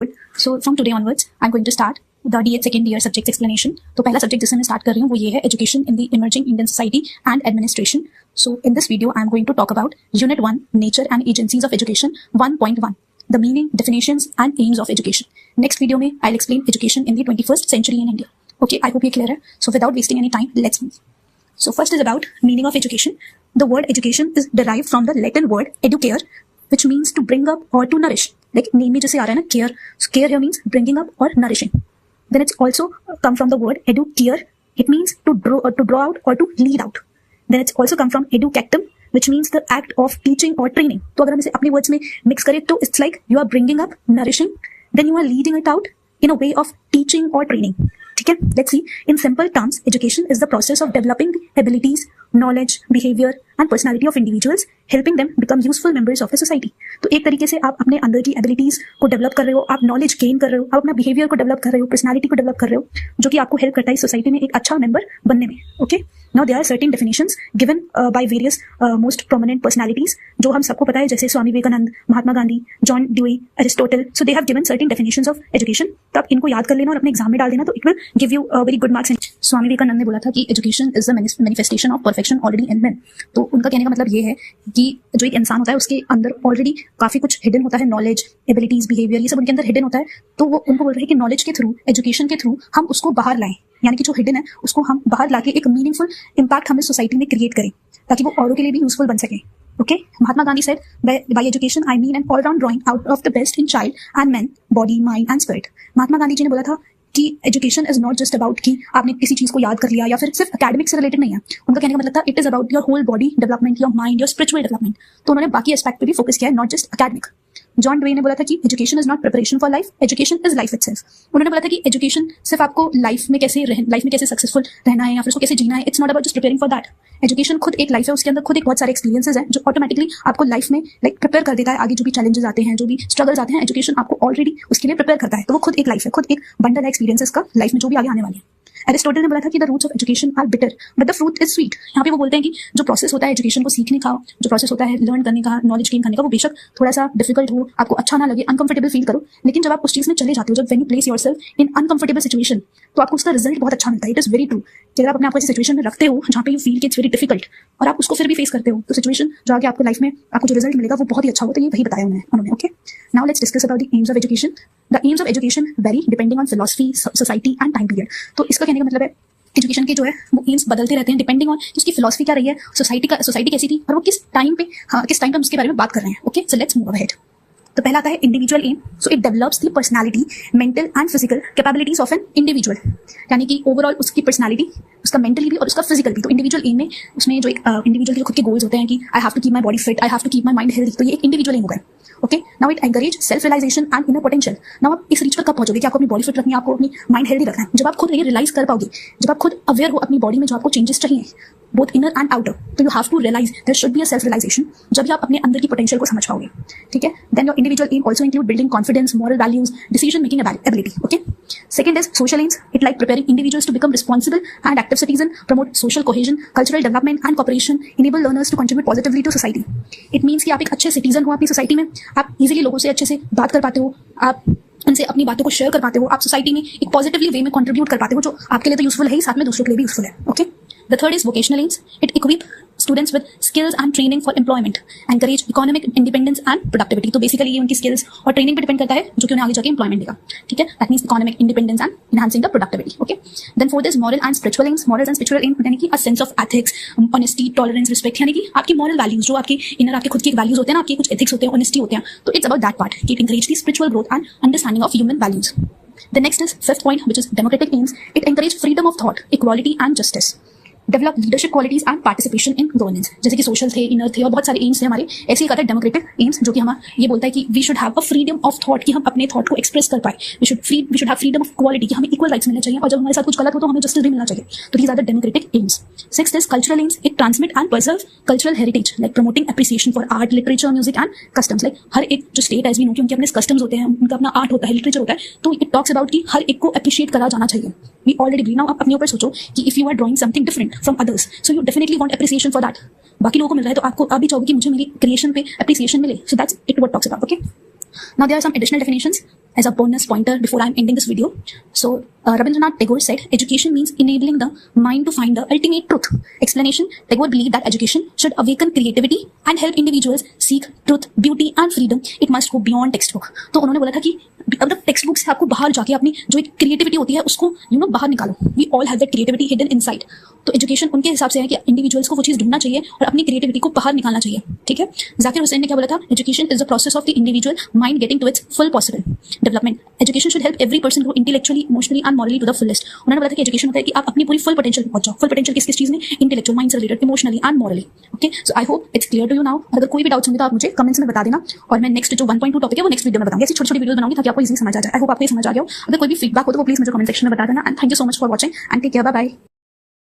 So from today onwards, I'm going to start the D.Ed second year subjects explanation. तो पहला subject जिससे मैं start कर रही हूँ वो ये है Education in the Emerging Indian Society and Administration. So in this video, I'm going to talk about Unit 1, Nature and Agencies of Education 1.1, the meaning, definitions and aims of education. Next video में I'll explain education in the 21st century in India. Okay, I hope ये clear है. So without wasting any time, let's move. So first is about meaning of education. The word education is derived from the Latin word educare, which means to bring up or to nourish. Like name में जैसे आ रहा है ना care, so care here means bringing up or nourishing. Then it's also come from the word educare. It means to draw out or to lead out. Then it's also come from educactum, which means the act of teaching or training. तो अगर हम इसे अपने words में mix करें तो it's like you are bringing up, nourishing, then you are leading it out in a way of teaching or training. ठीक है, let's see. In simple terms, education is the process of developing the abilities, knowledge, behavior and personality of individuals, helping them become useful members of the society. तो एक तरीके से आप अपने अंदर की एबिलिटीज को डेवलप कर रहे हो, आप नॉलेज गेन कर रहे हो, आप अपना बिहेवियर को डेवलप कर रहे हो, पर्सनालिटी को डेवलप कर रहे हो, जो कि आपको हेल्प करता है सोसाइटी में एक अच्छा मेंबर बनने में. Okay, now there are certain definitions given by various most prominent personalities, जो हम सबको पता है, जैसे Swami Vivekananda, Mahatma Gandhi, John Dewey, Aristotle. So they have given certain definitions of education. तो आप इनको याद कर लेना और अपने एग्जाम में डाल देना, तो it will give you very good marks. Swami Vivekananda ने बोला था कि education is the manifestation of perfection already in man. तो उनका कहने का मतलब ये है कि जो एक इंसान होता है उसके अंदर ऑलरेडी काफी कुछ हिडन होता है, नॉलेज, एबिलिटीज, बिहेवियर, ये सब उनके अंदर हिडन होता है. तो वो उनको बोल रहे हैं कि नॉलेज के थ्रू, एजुकेशन के थ्रू हम उसको बाहर लाएं, यानी कि जो हिडन है उसको हम बाहर लाके एक मीनिंगफुल इम्पैक्ट हमें सोसाइटी में क्रिएट करें, ताकि वो औरों के लिए भी यूजफुल बन सके. Okay, Mahatma Gandhi said, by education I mean an all-round drawing out of the best in child and man, body, mind and spirit. Mahatma Gandhi ji ने बोला था कि education is not just about कि आपने किसी चीज को याद कर लिया या फिर सिर्फ एकेडमिक से रिलेटेड नहीं है. उनका कहने का मतलब था it is about your whole body development, your mind, your spiritual development. तो उन्होंने बाकी एस्पेक्ट पे भी फोकस किया है, not just academic. John Dewey ने बोला था कि education is not preparation for life, education is life itself. उन्होंने बोला था कि एजुकेशन सिर्फ आपको लाइफ में कैसे सक्सेसफुल रहना है या फिर उसको कैसे जीना है. It's not about just preparing for that. Education खुद एक लाइफ है, उसके अंदर खुद एक बहुत सारे एक्सपीरियंसेस हैं जो ऑटोमेटिकली आपको लाइफ में प्रिपेयर कर देता है. आगे जो भी चैलेंजेस आते हैं, जो भी स्ट्रगल्स आते हैं, एजुकेशन आपको ऑलरेडी उसके लिए प्रिपेयर करता है. तो वो खुद एक लाइफ है, खुद एक बंडल है एक्सपीरियंसेस का लाइफ में जो भी आगे आने वाले हैं. एरिस्टोटल ने बोला था कि the roots of education are bitter but the fruit is sweet. यहाँ पे वो बोलते हैं कि जो प्रोसेस होता है एजुकेशन को सीखने का, जो प्रोसेस होता है लर्न करने का, नॉलेज गेन करने का, वो बेशक थोड़ा सा डिफिकल्ट हो, आपको अच्छा ना लगे, अनकंफर्टेबल फील करो, लेकिन जब आप उस चीज में चले जाते हो, जब when you place yourself in uncomfortable situation, तो आपको उसका रिजल्ट बहुत अच्छा मिलता है. इट इज वेरी ट्रू कि अगर आप अपने आपको ऐसी सिचुएशन में रखते हो जहाँ पे यू फील कि इट्स वेरी डिफिकल्ट और आप उसको फिर भी फेस करते हो, तो सिचुएशन जो आगे आपको लाइफ में आपको जो रिजल्ट मिलेगा वो बहुत ही अच्छा हो. तो ये वही बताया उन्होंने. Okay, now let's discuss about the AIIMS of education. The AIIMS of education very depending on philosophy, society and time period. तो इसका कहने का मतलब है एजुकेशन के जो है वो एम्स बदलते रहते हैं डिपेंडिंग ऑन उसकी फिलॉसफी क्या रही है, सोसाइटी कैसी थी और वो किस टाइम पे हम उसके बारे में बात कर रहे हैं. Okay, so let's move ahead. तो पहला आता है individual aim. So it develops the personality, mental and physical capabilities of an individual, यानी कि ओवरऑल उसकी पर्सनालिटी, उसका मेंटली भी और उसका फिजिकल भी. तो इंडिविजुअल एम में उसमें जो एक इंडिविजुअल के खुद के गोल्स होते हैं कि I have to keep my body fit, I have to keep my mind healthy, तो ये एक इंडिविजुअल एम हो गया. Okay, now it encourage self realisation and inner potential. Now आप इस रीच पर कब पहुंचोगे कि आपको अपनी बॉडी फिट रखनी है, आपको अपनी माइंड हेल्दी रखना है? जब आप खुद ये रियलाइज कर पाओगे, जब आप खुद अवेयर हो अपनी बॉडी में जो आपको चेंजेस चाहिए, बोथ इनर एंड आउटर. तो you have to realise there should be a self realisation. जब भी आप अपने अंदर की पोटेंशियल को समझ पाओगे, ठीक है, then your individual aim also include building confidence, moral values, decision making ability. Okay, second is social aims. It like preparing individuals to become responsible and active citizen, promote social cohesion, cultural development and cooperation, enable learners to contribute positively to society. It means कि आप एक अच्छे citizen हो अपनी society में, आप easily लोगों से अच्छे से बात कर पाते हो, आप उनसे अपनी बातों को शेयर कर पाते हो, आप सोसाइटी में एक पॉजिटिवली वे में कंट्रीब्यूट कर पाते हो, जो आपके लिए तो यूजफुल है ही, साथ में दूसरों के लिए भी यूजफुल है. Okay, the third is vocational aims. It equip students with skills and training for employment, encourage economic independence and productivity. तो बेसिकली ये उनकी स्किल्स और ट्रेनिंग पे डिपेंड करता है जो कि उन्हें आगे जाके एम्प्लॉयमेंट देगा. ठीक है, that means economic independence and enhancing the productivity. Okay, then fourth is moral and spiritual aims. Moral and spiritual aim यानी कि a sense of ethics, honesty, tolerance, respect, यानी कि आपकी मॉरल वैल्यूज, जो आपके इनर आपके खुद के वैल्यूज होते हैं ना, आपके कुछ एथिक्स होते हैं, ऑनेस्टी होते हैं. तो इट्स अबाउट दैट पार्ट कि it encourage the spiritual growth and understanding of human values. The next is fifth point, which is democratic aims. It encourage freedom of thought, equality and justice. Develop leadership qualities and participation in governance. जैसे कि social थे, inner थे और बहुत सारे AIIMS थे हमारे. ऐसे ही कहता है डेमोक्रेटिक एम्स, जो कि हमारा ये बोलता है कि we should have a freedom of thought, कि हम अपने थॉट को एक्सप्रेस कर पाए. We should have freedom of quality, कि हमें इक्वल राइट्स मिलने चाहिए और जब हमारे साथ कुछ गलत हो तो हमें जस्टिस भी मिलना चाहिए. तो these are the democratic aims. Sixth is cultural aims. It transmit and preserve cultural heritage, like promoting appreciation for art, literature, music and customs. Like हर एक जो स्टेट है, उनके अपने कस्टम्स होते हैं, उनका अपना आर्ट होता है, लिटरेचर होता है. तो इट टॉक्स अबाउट कि हर एक को अप्रिशिएट करा जाना चाहिए. We already believe. नाउ आप अपने ऊपर सोचो कि if you are drawing something different from others, so you definitely want appreciation for that. बाकी लोगों को मिल रहा है तो आपको आप भी चाहोगे कि मुझे मेरी क्रिएशन पे एप्रिसिएशन मिले. So that's it what talks about. Okay, now there are some additional definitions. as a bonus pointer before I'm ending this video. So Rabindranath Tagore said, education means enabling the mind to find the ultimate truth. Explanation: Tagore believed that education should awaken creativity and help individuals seek truth, beauty and freedom. It must go beyond textbook. तो उन्होंने बोला था कि अब text book से आपको बाहर जाके अपनी जो एक क्रिएटिविटी होती है उसको बाहर निकालो. We all have that creativity hidden inside. तो एजुकेशन उनके हिसाब से है कि इंडिविजुअल्स को वो चीज ढूंढना चाहिए और अपनी क्रिएटिविटी को बाहर निकालना चाहिए. ठीक है. जाकिर हुसैन ने क्या बोला था? Education is the process of the individual mind getting to its full possible development. Education should help every person grow intellectually, emotionally and morally to the fullest. उन्होंने बोला था कि एजुकेशन होता है कि आप अपनी पूरी फुल पोटेंशियल पे पहुंचो. फुल पोटेंशियल किस चीज में? इंटेलेक्चुअल, माइंड से related, emotionally and morally. Okay. So I hope it's clear to you now. अगर कोई भी डाउट्स होंगे तो आप मुझे कमेंट्स में बता देना और मैं नेक्स्ट जो 1.2 टॉपिक है वो नेक्स्ट वीडियो में बताऊंगी. ऐसी छोटी-छोटी वीडियोस बनाऊंगी ताकि आपको इजीली समझ आ जाए. आई होप आपको ये समझ आ गया हो. अगर कोई भी फीडबैक हो तो वो प्लीज मुझे कमेंट सेक्शन में बता देना. And thank you so much for watching and take care. Bye bye.